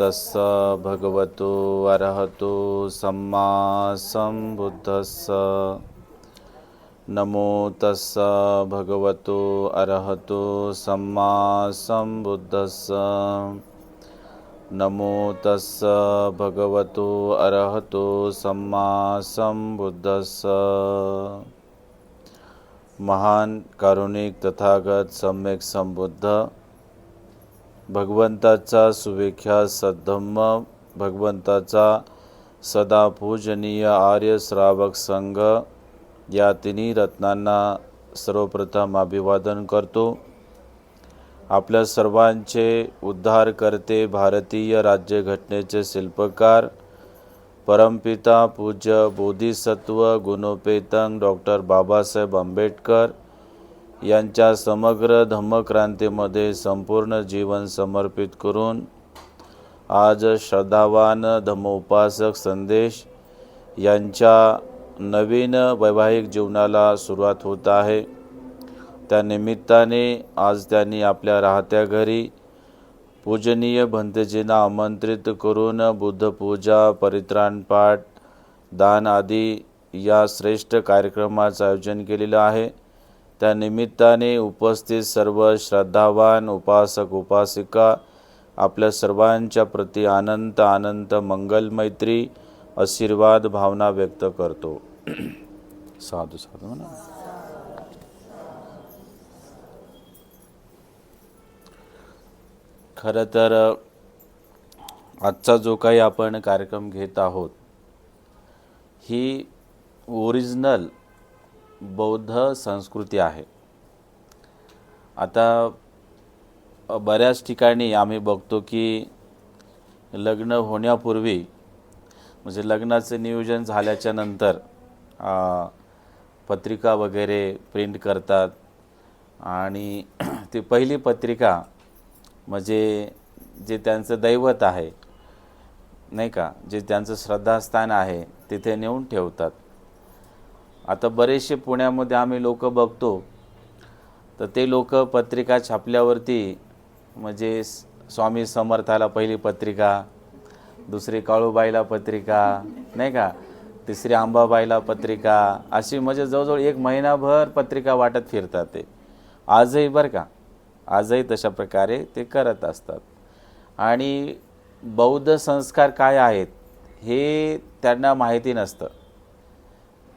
तस्स भगवतो अरहतो सम्मा संबुद्धस्स। नमो तस्स भगवतो अरहतो सम्मा संबुद्धस्स। नमो तस्स भगवतो अरहतो सम्मा संबुद्धस्स। महान कारुणिक तथागत सम्यक संबुद्ध भगवंताचा सुविख्यात सद्धम्म, भगवंताचा सदा पूजनीय आर्य श्रावक संघ या तिन्ही रत्नांना सर्वप्रथम अभिवादन करतो। आपल्या सर्वांचे उद्धार करते, भारतीय राज्यघटनेचे शिल्पकार, परमपिता पूज्य बोधिसत्व गुणोपेतंग डॉक्टर बाबासाहेब आंबेडकर यांच्या समग्र धम्मक्रांतीमध्ये संपूर्ण जीवन समर्पित करून आज श्रद्धावान धम्मोपासक संदेश यांच्या नवीन वैवाहिक जीवनाला सुरुवात होत आहे। त्या निमित्ताने आज त्यांनी आपल्या राहत्या घरी पूजनीय भंतेजींना आमंत्रित करून बुद्धपूजा, परित्राण पाठ, दान आदी या श्रेष्ठ कार्यक्रमाचं आयोजन केलेलं आहे। त्या निमित्ताने उपस्थित सर्व श्रद्धावान उपासक उपासिका आपल्या सर्वांच्या प्रती अनंत मंगल मैत्री आशीर्वाद भावना व्यक्त करतो। साधू साधू म्हणा। खरं तर आजचा जो काही आपण कार्यक्रम घेत आहोत ही ओरिजिनल बौद्ध संस्कृती आहे। आता बऱ्याच ठिकाणी आम्ही बघतो की लग्न होण्यापूर्वी म्हणजे लग्नाचं नियोजन झाल्याच्या नंतर पत्रिका वगैरे प्रिंट करतात आणि ती पहिली पत्रिका म्हणजे जे त्यांचं दैवत आहे नाही का, जे त्यांचं श्रद्धास्थान आहे तिथे नेऊन ठेवतात। आता बरेचसे पुण्यामध्ये आम्ही लोक बघतो तर ते लोक पत्रिका छापल्यावरती म्हणजे स्वामी समर्थाला पहिली पत्रिका, दुसरी काळूबाईला पत्रिका नाही का, तिसरी अंबाबाईला पत्रिका, अशी म्हणजे जवळजवळ एक महिनाभर पत्रिका वाटत फिरतात ते आजही बरं का, आजही तशा प्रकारे ते करत असतात। आणि बौद्ध संस्कार काय आहेत हे त्यांना माहिती नसतं,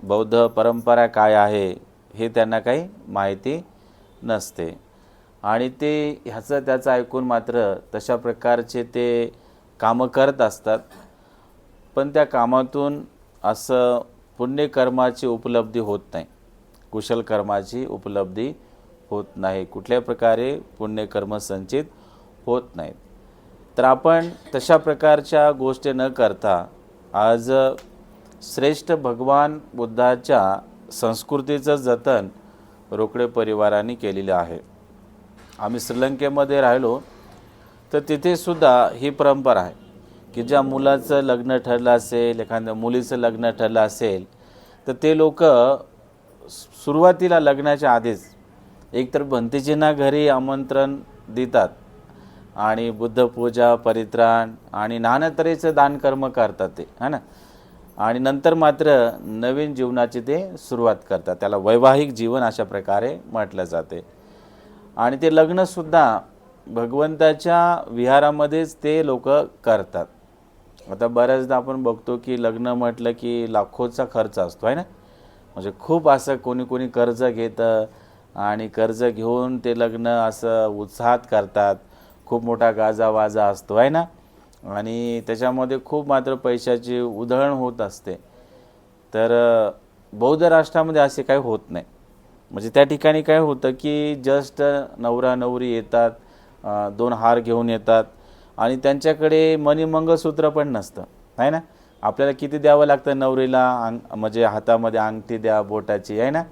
बौद्ध परंपरा काय आहे हे त्यांना काही माहिती नसते आणि ते ह्याचं त्याचं ऐकून मात्र तशा प्रकारचे ते कामं करत असतात। पण त्या कामातून असं पुण्यकर्माची उपलब्धी होत नाही, कुशल कर्माची उपलब्धी होत नाही, कुठल्या प्रकारे पुण्यकर्म संचित होत नाहीत। तर आपण तशा प्रकारच्या गोष्टी न करता आज श्रेष्ठ भगवान बुद्धाच्या संस्कृतीचं जतन रोकडे परिवाराने केलेलं आहे। आम्ही श्रीलंकेमध्ये राहिलो तर तिथे सुद्धा ही परंपरा आहे की ज्या मुलाचं लग्न ठरलं असेल, एखाद्या मुलीचं लग्न ठरलं असेल तर ते लोक सुरुवातीला लग्नाच्या आधीच एकतर भंतेजींना घरी आमंत्रण देतात आणि बुद्धपूजा, परित्राण आणि नाना तऱ्हेचं दानकर्म करतात ते है ना, आणि नंतर मात्र नवीन जीवनाची ते सुरुवात करतात। त्याला वैवाहिक जीवन अशा प्रकारे म्हटलं जाते। आणि ते लग्नसुद्धा भगवंताच्या विहारामध्येच ते लोक करतात। आता बऱ्याचदा आपण बघतो की लग्न म्हटलं की लाखोचा खर्च असतो आहे ना, म्हणजे खूप असं कोणी कर्ज घेतं आणि कर्ज घेऊन ते लग्न असं उत्साहात करतात, खूप मोठा गाजावाजा असतो आहे ना, आणि त्याच्यामध्ये खूप मात्र पैशाची उधळण होत असते। तर बौद्ध राष्ट्रामध्ये असे काही होत नाही। म्हणजे त्या ठिकाणी काय होतं की जस्ट नवरा नवरी येतात, दोन हार घेऊन येतात आणि त्यांच्याकडे मणी मंगळसूत्र पण नसतं आहे ना। आपल्याला किती द्यावं लागतं नवरीला, म्हणजे हातामध्ये अंगठी द्या बोटाची आहे ना,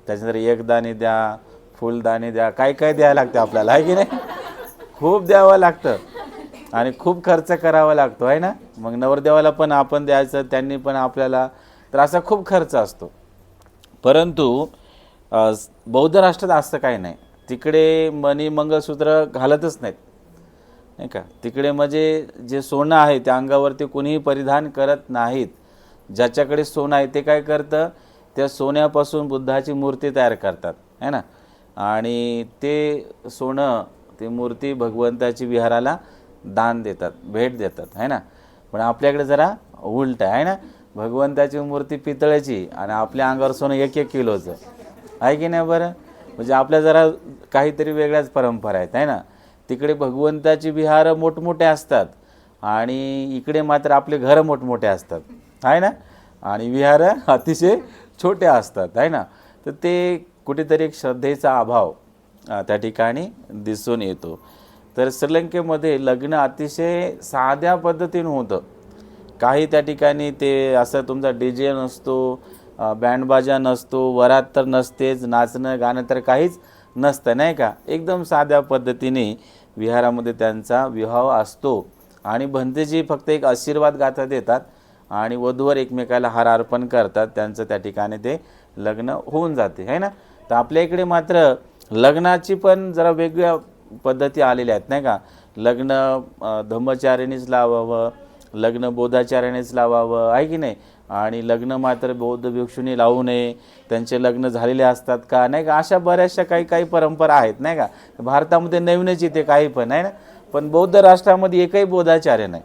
त्याच्यानंतर एक दाणे द्या, फुलदाणे द्या, काय काय द्यावं लागतं आपल्याला आहे की नाही, खूप द्यावं लागतं आणि खूप खर्च करावा लागतो आहे ना। मग नवरदेवाला पण आपण द्यायचं, त्यांनी पण आपल्याला, तर असा खूप खर्च असतो। परंतु बौद्ध राष्ट्रात असं काही नाही, तिकडे मणी मंगळसूत्र घालतच नाहीत। नाही का. तिकडे म्हणजे जे सोनं आहे त्या अंगावरती कोणीही परिधान करत नाहीत. ज्याच्याकडे सोनं आहे ते काय करतं, त्या सोन्यापासून बुद्धाची मूर्ती तयार करतात है ना, आणि ते सोनं ती मूर्ती भगवंताची विहाराला दान देतात, भेट देतात है ना. पण आपल्याकडे जरा उलट आहे ना, भगवंताची मूर्ती पितळेची आणि आपल्या अंगावर सोनं 1-1 किलोचं आहे की नाही बरं. म्हणजे आपल्या जरा काहीतरी वेगळ्याच परंपरा आहेत आहे ना. तिकडे भगवंताची विहार मोठमोठे असतात आणि इकडे मात्र आपले घरं मोठमोठे असतात आहे ना, आणि विहार अतिशय छोटे असतात आहे ना. तर ते कुठेतरी एक श्रद्धेचा अभाव त्या ठिकाणी दिसून येतो. तर श्रीलंकेमध्ये लग्न अतिशय साध्या पद्धतीनं होतं. काही त्या ठिकाणी ते असं तुमचा DJ नसतो, बँडबाजा नसतो, वरात तर नसतेच, नाचणं गाणं तर काहीच नसतं नाही का. एकदम साध्या पद्धतीने विहारामध्ये त्यांचा विवाह असतो आणि भंतेजी फक्त एक आशीर्वाद गाथा देतात आणि वधूवर एकमेकाला हार अर्पण करतात. त्यांचं त्या ठिकाणी ते लग्न होऊन जाते है ना. तर आपल्या इकडे मात्र लग्नाची पण जरा वेगळ्या पद्धती आलेल्या आहेत नाही का. लग्न धम्मचार्यानेच लावावं, लग्न बौद्धाचार्यानेच लावावं आहे की नाही, आणि लग्न मात्र बौद्ध भिक्षूंनी लावू नये, त्यांचे लग्न झालेले असतात का नाही का. अशा बऱ्याचशा काही परंपरा आहेत नाही का. भारतामध्ये नवीनच इथे काही पण आहे ना. पण बौद्ध राष्ट्रामध्ये एकही बौद्धाचार्य नाही.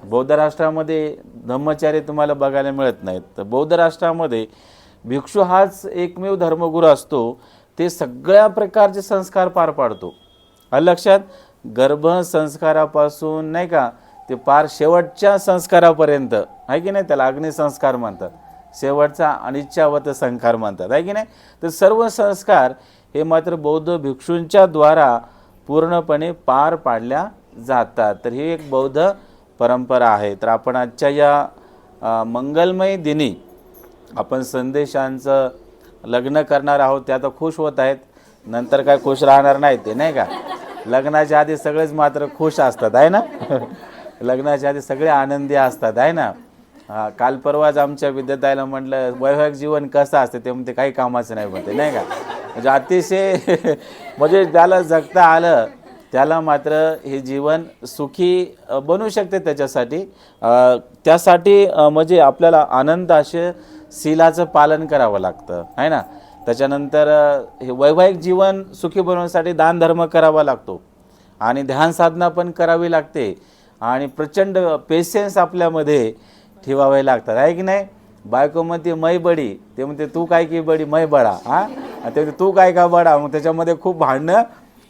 बौद्ध राष्ट्रामध्ये धम्मचार्य तुम्हाला बघायला मिळत नाहीत. तर बौद्ध राष्ट्रामध्ये भिक्षू हाच एकमेव धर्मगुरू असतो. ते सगळ्या प्रकारचे संस्कार पार पाडतो. लक्षात, गर्भसंस्कारापासून नाही का ते पार शेवटच्या संस्कारापर्यंत आहे की नाही, त्याला अग्निसंस्कार म्हणतात, शेवटचा अनिच्छावत संस्कार म्हणतात आहे की नाही. तर सर्व संस्कार हे मात्र बौद्ध भिक्षूंच्या द्वारा पूर्णपणे पार पाडल्या जातात. तर ही एक बौद्ध परंपरा आहे. तर आपण आजच्या या मंगलमय दिनी आपण संदेशांचं लग्न करणार आहोत. ते आता खुश होत आहेत, नंतर काय खुश राहणार नाही ते नाही का. लग्नाच्या आधी सगळेच मात्र खुश असतात आहे ना. लग्नाच्या आधी सगळे आनंदी असतात आहे ना. काल परवाच आमच्या विद्यार्थ्याला म्हटलं वैवाहिक जीवन कसं असतं, ते म्हणते काही कामाचं नाही म्हणते नाही का. म्हणजे अतिशय म्हणजे त्याला जगता आलं त्याला मात्र हे जीवन सुखी बनू शकते. त्यासाठी म्हणजे आपल्याला आनंद असे शीलाचं पालन करावं लागतं आहे ना. त्याच्यानंतर हे वैवाहिक जीवन सुखी बनवण्यासाठी दान धर्म करावा लागतो आणि ध्यान साधना पण करावी लागते आणि प्रचंड पेशन्स आपल्यामध्ये ठेवावे लागतात आहे की नाही. बायको म्हणते मै बडी, ते म्हणते तू काय की बडी मै बडा, हां ते म्हणते तू काय का बडा. मग त्याच्यामध्ये खूप भांडणं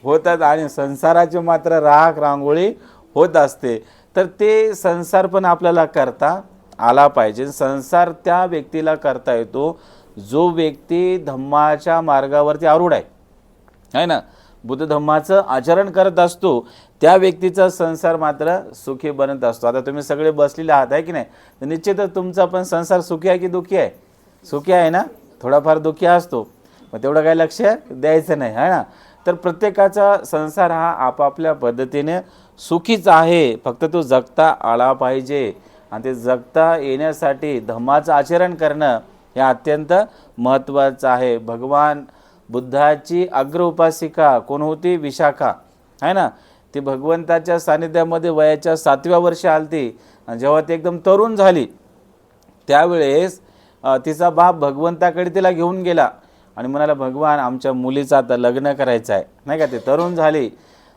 होतात आणि संसाराची मात्र राख रांगोळी होत असते. तर ते संसार पण आपल्याला करता आला पाहिजे. संसार त्या व्यक्तीला करता येतो जो व्यक्ती धम्माच्या मार्गावरती आरूढ आहे ना, बुद्ध धम्माचं आचरण करत असतो, त्या व्यक्तीचा संसार मात्र सुखी बनत असतो. आता तुम्ही सगळे बसलेले आहात आहे की नाही, तर निश्चितच तुमचा पण संसार सुखी आहे की दुःखी आहे. सुखी आहे ना, थोडाफार दुःखी असतो, मग तेवढं काही लक्ष द्यायचं नाही आहे ना. तर प्रत्येकाचा संसार हा आपापल्या पद्धतीने सुखीच आहे, फक्त तो जगता आला पाहिजे. आणि ते जगता येण्यासाठी धम्माचं आचरण करणं हे अत्यंत महत्त्वाचं आहे. भगवान बुद्धाची अग्र उपासिका कोण होती, विशाखा आहे ना. ती भगवंताच्या सानिध्यामध्ये वयाच्या 7व्या वर्षी आलती आणि जेव्हा ती एकदम तरुण झाली त्यावेळेस तिचा बाप भगवंताकडे तिला घेऊन गेला आणि म्हणाला भगवान आमच्या मुलीचं आता लग्न करायचं आहे नाही का. ते तरुण झाली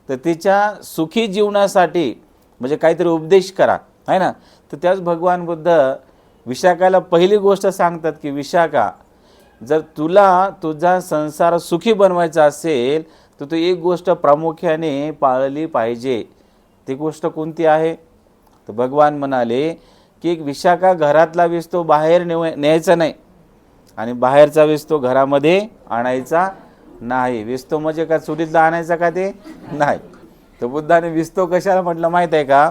तर तिच्या सुखी जीवनासाठी म्हणजे काहीतरी उपदेश करा आहे ना. तर त्याच भगवान बुद्ध विशाखाला पहिली गोष्ट सांगतात की विशाखा, जर तुला तुझा संसार सुखी बनवायचा असेल तर तू एक गोष्ट प्रामुख्याने पाळली पाहिजे. ती गोष्ट कोणती आहे, तर भगवान म्हणाले की एक विशाखा घरातला विस्तो बाहेर न्यायचा नाही आणि बाहेरचा विस्तो घरामध्ये आणायचा नाही. विस्तो म्हणजे का चुलीतला आणायचा का, ते नाही. तर बुद्धाने विस्तो कशाला म्हटलं माहीत आहे का,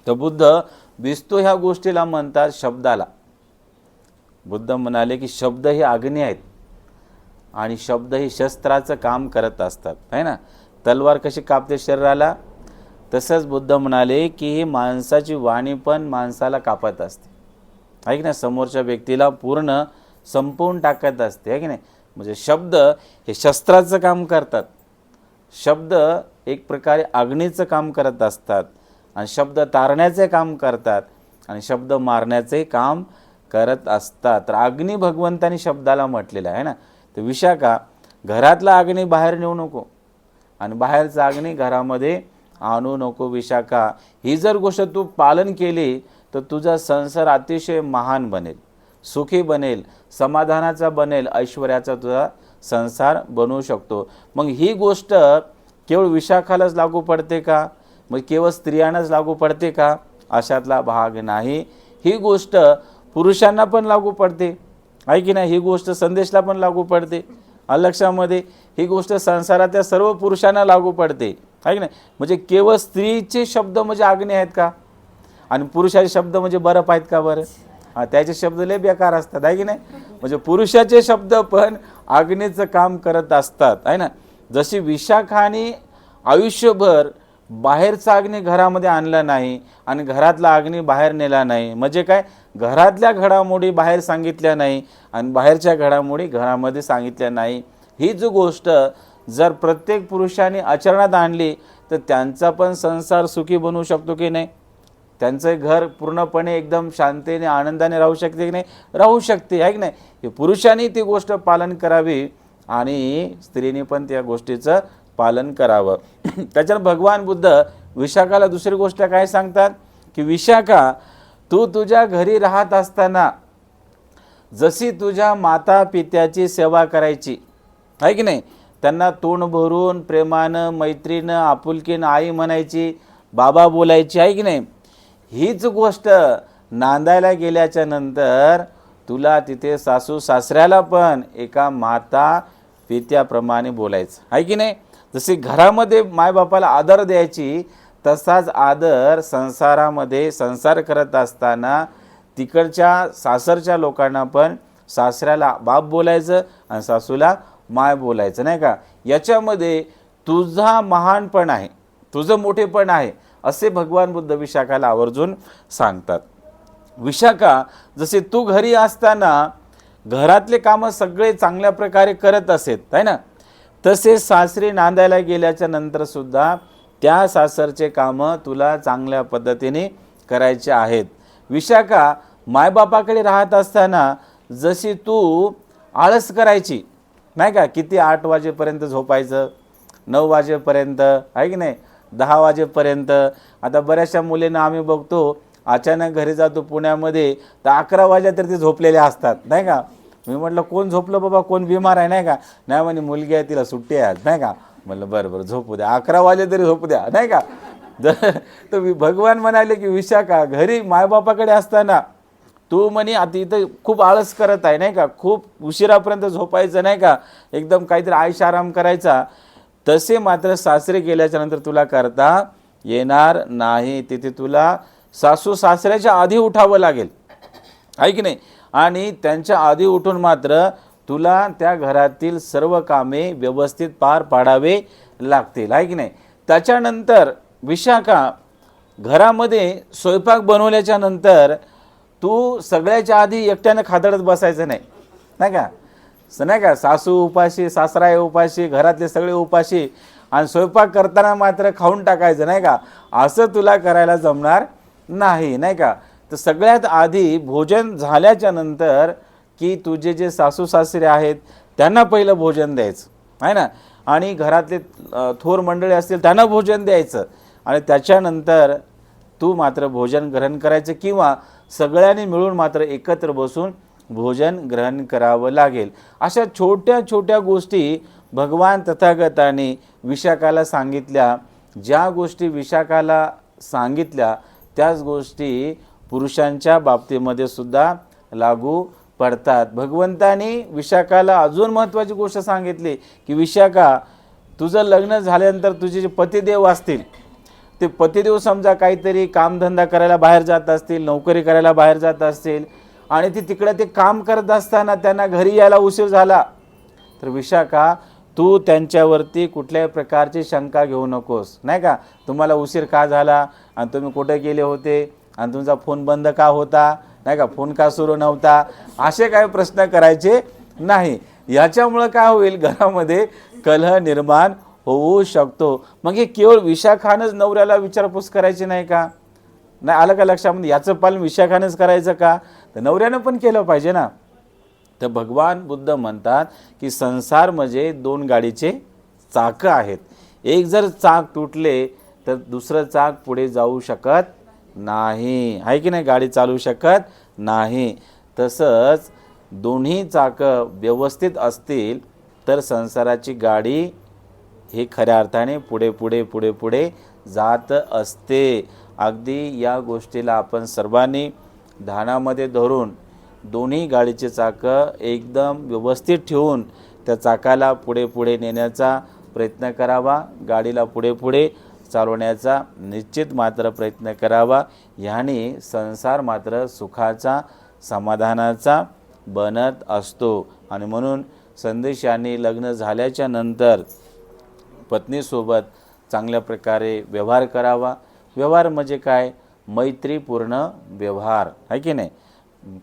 तर बुद्ध विस्तो ह्या गोष्टीला म्हणतात शब्दाला. बुद्ध म्हणाले की शब्द हे अग्नी आहेत आणि शब्द हे शस्त्राचं काम करत असतात है ना. तलवार कशी कापते शरीराला, तसंच बुद्ध म्हणाले की ही माणसाची वाणी पण माणसाला कापत असते ऐक ना, समोरच्या व्यक्तीला पूर्ण संपवून टाकत असते आहे की नाही. म्हणजे शब्द हे शस्त्राचं काम करतात. शब्द एक प्रकारे अग्नीचं काम करत असतात आणि शब्द तारण्याचे काम करतात आणि शब्द मारण्याचे काम करत असतात. तर अग्नी भगवंतानी शब्दाला म्हटलेलं आहे ना. तर विशाखा, घरातला अग्नी बाहेर नेऊ नको आणि बाहेरचा अग्नी घरामध्ये आणू नको विशाखा. ही जर गोष्ट तू पालन केली तर तुझा संसार अतिशय महान बनेल, सुखी बनेल, समाधानाचा बनेल, ऐश्वर्याचा तुझा संसार बनवू शकतो. मग ही गोष्ट केवळ विशाखालाच लागू पडते का? मग केवळ स्त्रियांनाच लागू पडते का? अशातला भाग नाही. ही गोष्ट पुरुषांना पण लागू पडते, आहे की नाही? ही गोष्ट संदेशला पण लागू पडते. लक्षामध्ये ही गोष्ट संसाराच्या सर्व पुरुषांना लागू पडते, आहे की नाही? म्हणजे केवळ स्त्रीचे शब्द म्हणजे अग्नी आहेत का? आणि पुरुषाचे शब्द म्हणजे बर्फ आहेत का? बरं, त्याचे शब्द लय बेकार असतात, आहे की नाही? म्हणजे पुरुषाचे शब्द पण अग्नीचं काम करत असतात, आहे ना. जशी विशाखाने आयुष्यभर बाहेरचा अग्नी घरामध्ये आणला नाही आणि घरातला अग्नी बाहेर नेला नाही, म्हणजे काय, घरातल्या घडामोडी बाहेर सांगितल्या नाही आणि बाहेरच्या घडामोडी घरामध्ये सांगितल्या नाही. ही जी गोष्ट जर प्रत्येक पुरुषाने आचरणात आणली तर त्यांचा पण संसार सुखी बनवू शकतो की नाही? त्यांचं घर पूर्णपणे एकदम शांतीने आनंदाने राहू शकते की नाही? राहू शकते, आहे की नाही? हे पुरुषांनी ती गोष्ट पालन करावी आणि स्त्रीने पण त्या गोष्टीचं पालन करावं. त्याच्यात भगवान बुद्ध विशाखाला दुसरी गोष्ट काय सांगतात की विशाखा, तू तुझ्या घरी राहत असताना जशी तुझ्या माता पित्याची सेवा करायची, आहे की नाही? त्यांना तोंड भरून प्रेमानं, मैत्रीनं, आपुलकीनं आई म्हणायची, बाबा बोलायची, आहे की नाही? हीच गोष्ट नांदायला गेल्याच्या नंतर तुला तिथे सासू सासऱ्याला पण एका माता पित्याप्रमाणे बोलायचं, आहे की नाही? जशी घरामध्ये मायबापाला आदर द्यायची तसाच आदर संसारामध्ये संसार करत असताना तिकडच्या सासरच्या लोकांना पण सासऱ्याला बाप बोलायचं आणि सासूला माय बोलायचं, नाही का? याच्यामध्ये तुझा महानपण आहे, तुझं मोठेपण आहे, असे भगवान बुद्ध विशाखाला आवर्जून सांगतात. विशाखा, जसे तू घरी असताना घरातले कामं सगळे चांगल्या प्रकारे करत असेत, आहे ना, तसे सासरी नांदायला गेल्याच्या नंतर सुद्धा त्या सासरचे कामं तुला चांगल्या पद्धतीने करायचे आहेत. विशाखा, मायबापाकडे राहत असताना जशी तू आळस करायची, नाही का, किती 8 वाजेपर्यंत झोपायचं, 9 वाजेपर्यंत, आहे की नाही, 10 वाजेपर्यंत. आता बऱ्याचशा मुलींना आम्ही बघतो अचानक घरी जातो पुण्यामध्ये तर 11 वाजल्या तर ते झोपलेले असतात, नाही का? मी म्हटलं कोण झोपलं बाबा, कोण बिमार आहे, नाही का? नाही म्हणे मुलगी आहे तिला सुट्टी आहे, नाही का? म्हटलं बरं बरं झोपू द्या, 11 वाजले तरी झोपू द्या, नाही का? तर भगवान म्हणाले की विशाखा, घरी मायबापाकडे असताना तू म्हणे आता इथं खूप आळस करत आहे, नाही का, खूप उशिरापर्यंत झोपायचं, नाही का, एकदम काहीतरी आयश आराम करायचा, तसे मात्र सासरे गेल्याच्या नंतर तुला करता येणार नाही. तिथे तुला सासू सासऱ्याच्या आधी उठावं लागेल, आहे की नाही? आणि त्यांच्या आधी उठून मात्र तुला त्या घरातील सर्व कामे व्यवस्थित पार पाडावे लागतील, आहे की नाही? त्याच्यानंतर विशाखा, घरामध्ये स्वयंपाक बनवल्याच्या नंतर तू सगळ्याच्या आधी एकट्यानं खादडत बसायचं नाही, नाही का? नाही का, सासू उपाशी, सासरा आहे उपाशी, घरातले सगळे उपाशी आणि स्वयंपाक करताना मात्र खाऊन टाकायचं, नाही का? असं तुला करायला जमणार नाही, नाही का? तर सगळ्यात आधी भोजन झाल्याच्या नंतर की तुझे जे सासू सासरे आहेत त्यांना पहिलं भोजन द्यायचं, आहे ना, आणि घरातले थोर मंडळी असतील त्यांना भोजन द्यायचं आणि त्याच्यानंतर तू मात्र भोजन ग्रहण करायचं किंवा सगळ्यांनी मिळून मात्र एकत्र बसून भोजन ग्रहण करावं लागेल. अशा छोट्या छोट्या गोष्टी भगवान तथागताने विशाखाला सांगितल्या. ज्या गोष्टी विशाखाला सांगितल्या त्याच गोष्टी पुरुषांच्या बाबतीमध्ये सुद्धा लागू पडतात. भगवंताने विशाखाला अजून महत्त्वाची गोष्ट सांगितली की विशाखा, तुझं लग्न झाल्यानंतर तुझे जे पतिदेव असतील ते पतिदेव समजा काहीतरी कामधंदा करायला बाहेर जात असतील, नोकरी करायला बाहेर जात असतील आणि ते तिकडे ते काम करत असताना त्यांना घरी यायला उशीर झाला तर विशाखा, तू त्यांच्यावरती कुठल्याही प्रकारची शंका घेऊ नकोस, नाही का? तुम्हाला उशीर का झाला आणि तुम्ही कुठे गेले होते आणि तुमचा फोन बंद का होता, नाही का, फोन का सुरू नव्हता, असे काही प्रश्न करायचे नाही. याच्यामुळं काय होईल, घरामध्ये कलह निर्माण होऊ शकतो. मग हे केवळ विशाखानंच नवऱ्याला विचारपूस करायची नाही का? नाही आलं का लक्षामध्ये? याचं पालन विशाखानंच करायचं का? तर नवऱ्यानं पण केलं पाहिजे ना. तर भगवान बुद्ध म्हणतात की संसार म्हणजे दोन गाडीचे चाकं आहेत. एक जर चाक तुटले तर दुसरं चाक पुढे जाऊ शकत नाही, आहे की नाही? गाडी चालू शकत नाही. तसंच दोन्ही चाकं व्यवस्थित असतील तर संसाराची गाडी ही खऱ्या अर्थाने पुढे पुढे पुढे पुढे जात असते. अगदी या गोष्टीला आपण सर्वांनी ध्यानामध्ये धरून दोन्ही गाडीचे चाकं एकदम व्यवस्थित ठेवून त्या चाकाला पुढे पुढे नेण्याचा प्रयत्न करावा. गाडीला पुढे पुढे चालवण्याचा निश्चित मात्र प्रयत्न करावा. ह्याने संसार मात्र सुखाचा, समाधानाचा बनत असतो. आणि म्हणून संदेश यांनी लग्न झाल्याच्या नंतर पत्नीसोबत चांगल्या प्रकारे व्यवहार करावा. व्यवहार म्हणजे काय? मैत्रीपूर्ण व्यवहार, आहे की नाही?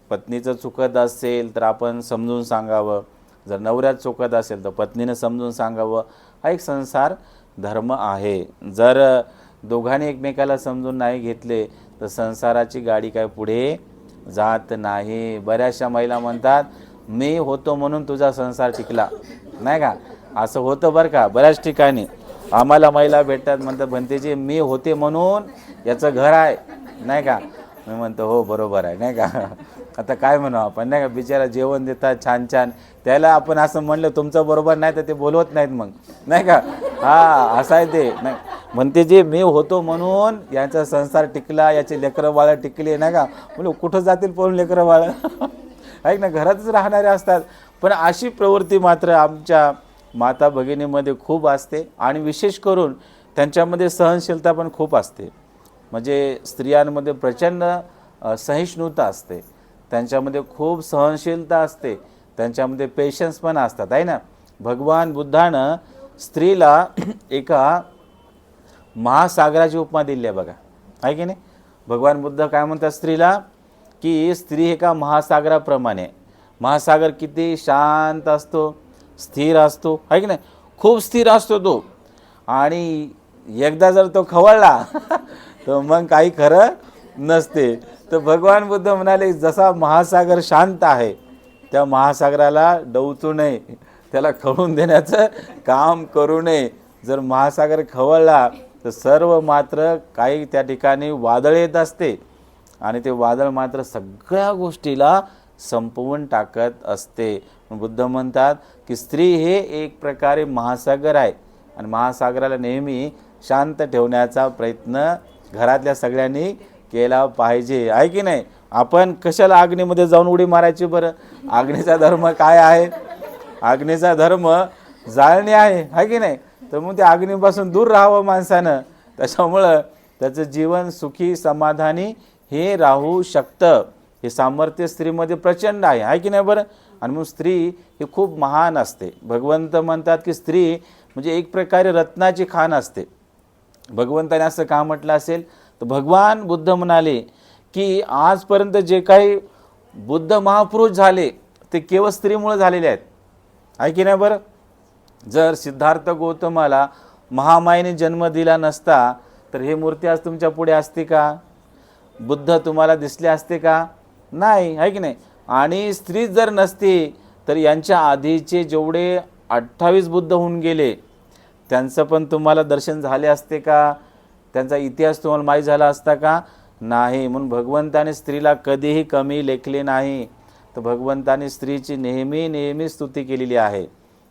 पत्नीचं चुकत असेल तर आपण समजून सांगावं. जर नवऱ्यात चुकत असेल तर पत्नीनं समजून सांगावं. हा एक संसार धर्म आहे. जर दोघांनी एकमेकाला समजून नाही घेतले तर संसाराची गाडी काय पुढे जात नाही. बऱ्याचशा महिला म्हणतात मी होतो म्हणून तुझा संसार टिकला, नाही का? असं होतं बरं का बऱ्याच ठिकाणी. आम्हाला महिला भेटतात, म्हणतात भंतेजी मी होते म्हणून याचं घर आहे, नाही का? मी म्हणतो हो बरोबर आहे, नाही का? आता काय म्हणू आपण, नाही का? बिचारा जेवण देतात छान छान, त्याला आपण असं म्हणलं तुमचं बरोबर नाही तर ते बोलवत नाहीत मग, नाही का? हां असं आहे ते. नाही म्हणते जे मी होतो म्हणून याचा संसार टिकला, याचे लेकरं बाळं टिकले, नाही का? म्हणून कुठं जातील पळून लेकरं बाळं? ऐक ना, घरातच राहणारे असतात. पण अशी प्रवृत्ती मात्र आमच्या माता भगिनीमध्ये खूप असते. आणि विशेष करून त्यांच्यामध्ये सहनशीलता पण खूप असते. म्हणजे स्त्रियांमध्ये प्रचंड सहिष्णुता असते, त्यांच्यामध्ये खूप सहनशीलता असते, त्यांच्यामध्ये पेशन्स पण असतात, आहे ना? भगवान बुद्धानं स्त्रीला एका महासागराची उपमा दिली आहे बघा, आहे की नाही? भगवान बुद्ध काय म्हणतात स्त्रीला की स्त्री एका महासागराप्रमाणे. महासागर किती शांत असतो, स्थिर असतो, आहे की नाही? खूप स्थिर असतो तो. आणि एकदा जर तो खवळला तर मग काही खरं नसते. तर भगवान बुद्ध म्हणाले जसा महासागर शांत आहे त्या महासागराला डवचू नये, त्याला खवळून देण्याचं काम करू नये. जर महासागर खवळला तर सर्व मात्र काही त्या ठिकाणी वादळ येत असते आणि ते वादळ मात्र सगळ्या गोष्टीला संपवून टाकत असते. बुद्ध म्हणतात की स्त्री हे एक प्रकारे महासागर आहे आणि महासागराला नेहमी शांत ठेवण्याचा प्रयत्न घरातल्या सगळ्यांनी केला पाहिजे, आहे की नाही? आपण कशाला आग्नीमध्ये जाऊन उडी मारायची बरं? आग्नीचा धर्म काय आहे? आग्नीचा धर्म जाळणे आहे की नाही? तर मग त्या आग्नीपासून दूर राहावं माणसानं. त्याच्यामुळं त्याचं जीवन सुखी समाधानी हे राहू शकतं. हे सामर्थ्य स्त्रीमध्ये प्रचंड आहे की नाही बरं? आणि मग स्त्री ही खूप महान असते. भगवंत म्हणतात की स्त्री म्हणजे एक प्रकारे रत्नाची खाण असते. भगवंताने असं का म्हटलं असेल तर भगवान बुद्ध म्हणाले की आजपर्यंत जे काही बुद्ध महापुरुष झाले ते केवळ स्त्रीमुळे झालेले आहेत, आहे की नाही बरं? जर सिद्धार्थ गौतमाला महामायेने जन्म दिला नसता तर हे मूर्ती आज तुमच्या पुढे असते का? बुद्ध तुम्हाला दिसले असते का? नाही, आहे की नाही? आणि स्त्री जर नसती तर यांच्या आधीचे जेवढे 28 बुद्ध होऊन गेले त्यांचं पण तुम्हाला दर्शन झाले असते का? त्यांचा इतिहास तुम्हाला माहीत झाला असता का? नाही. म्हणून भगवंताने स्त्रीला कधीही कमी लेखले नाही. तर भगवंताने स्त्रीची नेहमी स्तुती केलेली आहे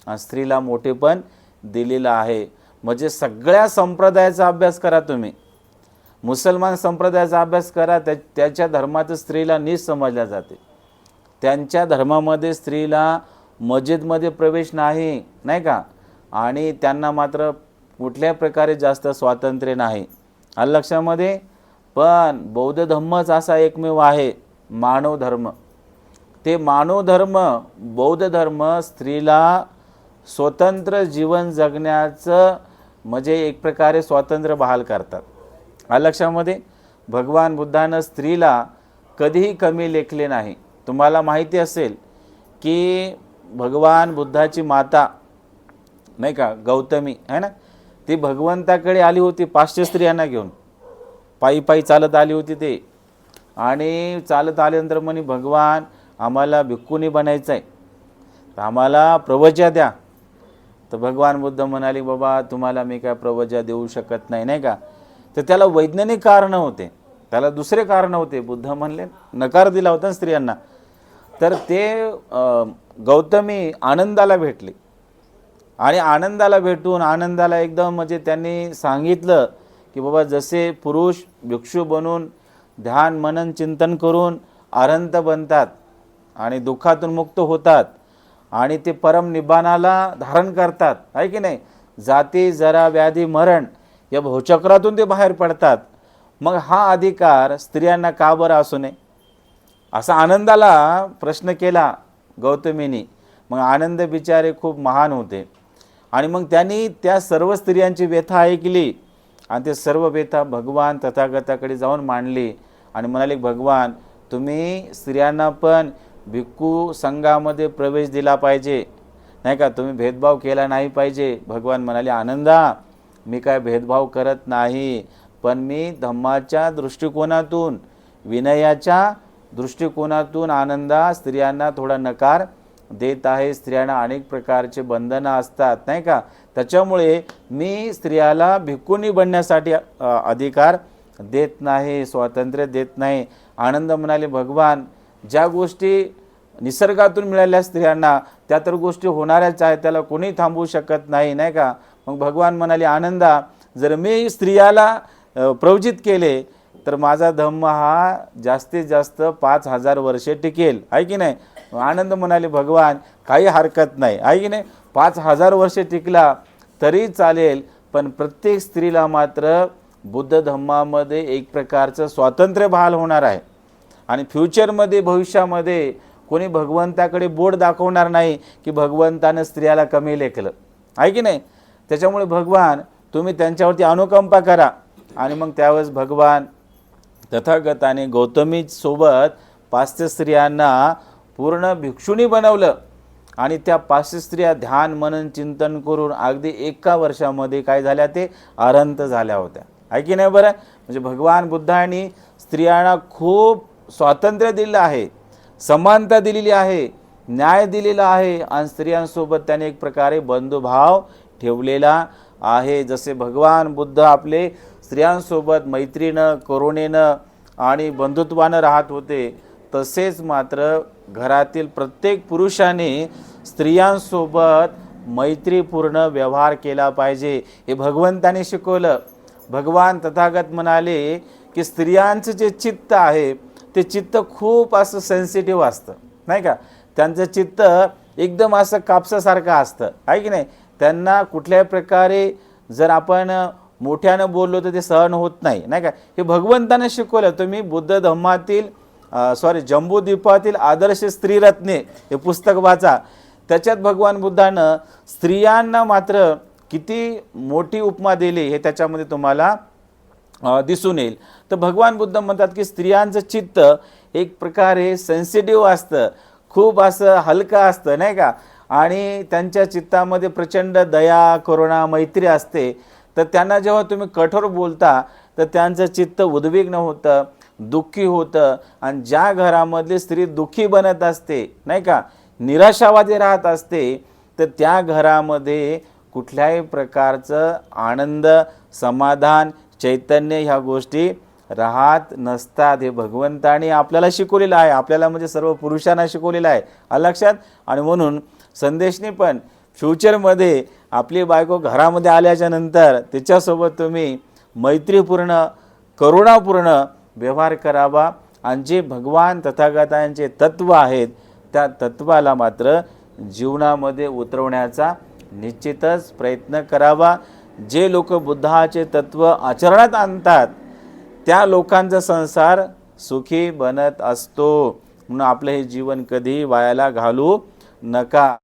आणि स्त्रीला मोठेपण दिलेलं आहे. म्हणजे सगळ्या संप्रदायाचा अभ्यास करा तुम्ही. मुसलमान संप्रदायाचा अभ्यास करा, त्याच्या धर्मात स्त्रीला नीच समजल्या जाते. त्यांच्या धर्मामध्ये स्त्रीला मस्जिदमध्ये प्रवेश नाही, नाही का? आणि त्यांना मात्र कुठल्या प्रकारे जास्त स्वातंत्र्य नाही, आलं लक्षामध्ये? पण बौद्ध धर्मच असा एकमेव आहे मानव धर्म. ते मानव धर्म, बौद्ध धर्म स्त्रीला स्वतंत्र जीवन जगण्याचं म्हणजे एक प्रकारे स्वातंत्र्य बहाल करतात, आलं लक्षामध्ये? भगवान बुद्धानं स्त्रीला कधीही कमी लेखले नाही. तुम्हाला माहिती असेल की भगवान बुद्धाची माता नाही का, गौतमी आहे ना, ती भगवंताकडे आली होती 500 स्त्रियांना घेऊन, पायी पायी चालत आली होती ते. आणि चालत आल्यानंतर म्हणे भगवान आम्हाला भिक्खुनी बनायचं आहे, तर आम्हाला प्रवज्या द्या. तर भगवान बुद्ध म्हणाले बाबा तुम्हाला मी काय प्रवज्या देऊ शकत नाही, नाही का. तर त्याला वैज्ञानिक कारणं होते, त्याला दुसरे कारणं होते. बुद्ध म्हणले, नकार दिला होता स्त्रियांना. तर ते गौतमी आनंदाला भेटले आणि आनंदाला भेटून आनंदाला एकदम म्हणजे त्यांनी सांगितलं की बाबा जसे पुरुष भिक्षू बनून ध्यान मनन चिंतन करून अरहंत बनतात आणि दुःखातून मुक्त होतात आणि ते परम निब्बाणाला धारण करतात, आहे की नाही, जाती जरा व्याधी मरण या भवचक्रातून ते बाहेर पडतात, मग हा अधिकार स्त्रियांना का बरं असू नये, असा आनंदाला प्रश्न केला गौतमीनी. मग आनंद बिचारे खूप महान होते आणि मग त्यांनी त्या सर्व स्त्रियांची व्यथा ऐकली आणि ते सर्व व्यथा भगवान तथागताकडे जाऊन मांडली आणि म्हणाले भगवान तुम्ही स्त्रियांना पण भिक्खू संघामध्ये प्रवेश दिला पाहिजे, नाही का, तुम्ही भेदभाव केला नाही पाहिजे. भगवान म्हणाले आनंदा मी काय भेदभाव करत नाही, पण मी धम्माच्या दृष्टिकोनातून विनयाच्या दृष्टिकोनातून आनंदा स्त्रियांना थोडा नकार देत आहे. स्त्रियांना अनेक प्रकारचे बंधनं असतात, नाही का, त्याच्यामुळे मी स्त्रियाला भिक्खुनी बनण्यासाठी अधिकार देत नाही, स्वातंत्र्य देत नाही. आनंद म्हणाले भगवान ज्या गोष्टी निसर्गातून मिळाल्या स्त्रियांना त्या तर गोष्टी होणाऱ्याच आहेत, त्याला कोणी थांबवू शकत नाही, नाही का. मग भगवान म्हणाले आनंदा जर मी स्त्रियाला प्रवजित केले तर माझा धम्म हा जास्तीत जास्त 5000 वर्षे टिकेल, आहे की नाही. आनंद म्हणाले भगवान काही हरकत नाही, आहे की नाही, 5000 वर्षे टिकला तरी चालेल, पण प्रत्येक स्त्रीला मात्र बुद्ध धम्मामध्ये एक प्रकारचं स्वातंत्र्य बहाल होणार आहे आणि फ्युचरमध्ये भविष्यामध्ये कोणी भगवंताकडे बोट दाखवणार नाही की भगवंतानं स्त्रियाला कमी लेखलं, आहे की नाही. त्याच्यामुळे भगवान तुम्ही त्यांच्यावरती अनुकंपा करा. आणि मग त्यावेळेस भगवान तथागताने गौतमी सोबत 500 स्त्रियांना पूर्ण भिक्षुणी बनवलं आणि त्या 500 स्त्रिया ध्यान मनन चिंतन करून अगदी 1 वर्षामध्ये काय झाल्या, ते अरहंत झाल्या होत्या, आहे की नाही. बरं, म्हणजे भगवान बुद्धांनी स्त्रियांना खूप स्वातंत्र्य दिलं आहे, समानता दिलेली आहे, न्याय दिलेला आहे आणि स्त्रियांसोबत त्याने एक प्रकारे बंधुभाव ठेवलेला आहे. जसे भगवान बुद्ध आपले स्त्रियांसोबत मैत्रीनं करुणेनं आणि बंधुत्वानं राहत होते, तसेच मात्र घरातील प्रत्येक पुरुषाने स्त्रियांसोबत मैत्रीपूर्ण व्यवहार केला पाहिजे, हे भगवंताने शिकवलं. भगवान तथागत म्हणाले की स्त्रियांचं जे चित्त आहे ते चित्त खूप असं सेन्सिटिव्ह असतं, नाही का, त्यांचं चित्त एकदम असं कापसासारखं असतं, आहे की नाही. त्यांना कुठल्याही प्रकारे जर आपण मोठ्यानं बोललो तर ते सहन होत नाही, नाही का. हे भगवंताने शिकवलं. तुम्ही बुद्ध धम्मातील जम्बूद्वीपातील आदर्श स्त्रीरत्ने हे पुस्तक वाचा, त्याच्यात भगवान बुद्धानं स्त्रियांना मात्र किती मोठी उपमा दिली हे त्याच्यामध्ये तुम्हाला दिसून येईल. तर भगवान बुद्ध म्हणतात की स्त्रियांचं चित्त एक प्रकारे सेन्सिटिव्ह असतं, खूप असं हलकं असतं, नाही का, आणि त्यांच्या चित्तामध्ये प्रचंड दया करुणा मैत्री असते. तर त्यांना जेव्हा तुम्ही कठोर बोलता तर त्यांचं चित्त उद्विग्न होतं, दुःखी होतं आणि ज्या घरामधली स्त्री दुःखी बनत असते, नाही का, निराशावादी राहत असते, तर त्या घरामध्ये कुठल्याही प्रकारचं आनंद समाधान चैतन्य ह्या गोष्टी राहत नसतात. हे भगवंताने आपल्याला शिकवलेलं आहे, आपल्याला म्हणजे सर्व पुरुषांना शिकवलेलं आहे, लक्षात. आणि म्हणून संदेशने पण फ्युचरमध्ये आपली बायको घरामध्ये आल्याच्या नंतर तिच्यासोबत तुम्ही मैत्रीपूर्ण करुणापूर्ण व्यवहार करावा आणि जे भगवान तथागतांचे तत्व आहेत त्या तत्वाला मात्र जीवनामध्ये उतरवण्याचा निश्चितच प्रयत्न करावा. जे लोक बुद्धाचे तत्व आचरणात आणतात त्या लोकांचा संसार सुखी बनत असतो. म्हणून आपलं हे जीवन कधी वायाला घालू नका.